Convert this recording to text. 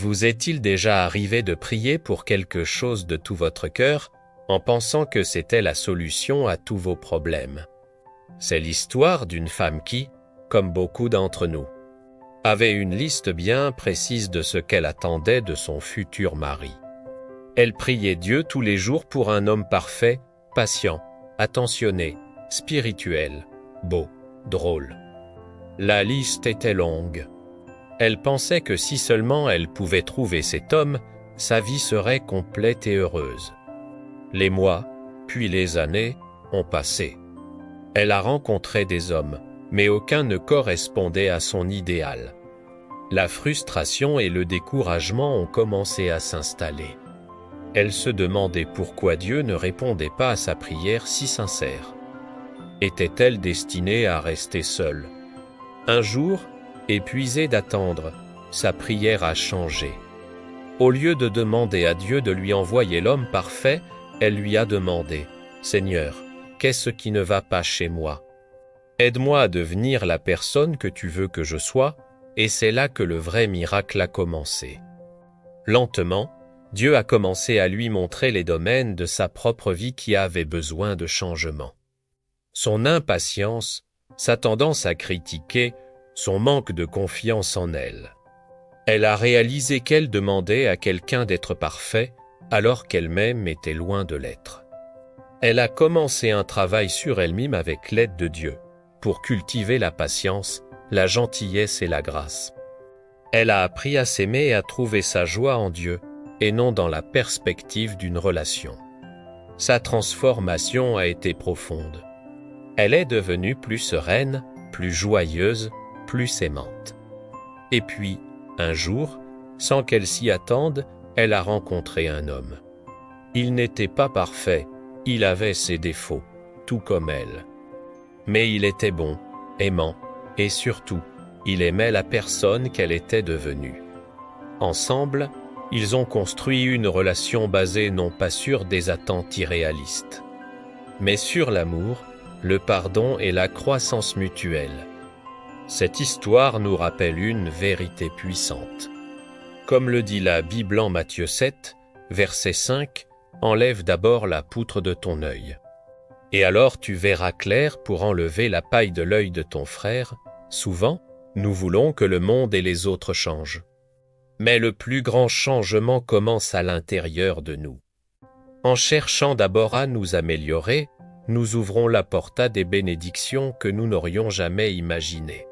Vous est-il déjà arrivé de prier pour quelque chose de tout votre cœur, en pensant que c'était la solution à tous vos problèmes? C'est l'histoire d'une femme qui, comme beaucoup d'entre nous, avait une liste bien précise de ce qu'elle attendait de son futur mari. Elle priait Dieu tous les jours pour un homme parfait, patient, attentionné, spirituel, beau, drôle. La liste était longue. Elle pensait que si seulement elle pouvait trouver cet homme, sa vie serait complète et heureuse. Les mois, puis les années, ont passé. Elle a rencontré des hommes, mais aucun ne correspondait à son idéal. La frustration et le découragement ont commencé à s'installer. Elle se demandait pourquoi Dieu ne répondait pas à sa prière si sincère. Était-elle destinée à rester seule? Un jour, épuisée d'attendre, sa prière a changé. Au lieu de demander à Dieu de lui envoyer l'homme parfait, elle lui a demandé « Seigneur, qu'est-ce qui ne va pas chez moi? Aide-moi à devenir la personne que tu veux que je sois », et c'est là que le vrai miracle a commencé. Lentement, Dieu a commencé à lui montrer les domaines de sa propre vie qui avaient besoin de changement. Son impatience, sa tendance à critiquer, son manque de confiance en elle. Elle a réalisé qu'elle demandait à quelqu'un d'être parfait alors qu'elle-même était loin de l'être. Elle a commencé un travail sur elle-même avec l'aide de Dieu, pour cultiver la patience, la gentillesse et la grâce. Elle a appris à s'aimer et à trouver sa joie en Dieu, et non dans la perspective d'une relation. Sa transformation a été profonde. Elle est devenue plus sereine, plus joyeuse, plus aimante. Et puis, un jour, sans qu'elle s'y attende, elle a rencontré un homme. Il n'était pas parfait, il avait ses défauts, tout comme elle. Mais il était bon, aimant, et surtout, il aimait la personne qu'elle était devenue. Ensemble, ils ont construit une relation basée non pas sur des attentes irréalistes, mais sur l'amour, le pardon et la croissance mutuelle. Cette histoire nous rappelle une vérité puissante. Comme le dit la Bible en Matthieu 7, verset 5, « Enlève d'abord la poutre de ton œil. Et alors tu verras clair pour enlever la paille de l'œil de ton frère. » Souvent, nous voulons que le monde et les autres changent. Mais le plus grand changement commence à l'intérieur de nous. En cherchant d'abord à nous améliorer, nous ouvrons la porte à des bénédictions que nous n'aurions jamais imaginées.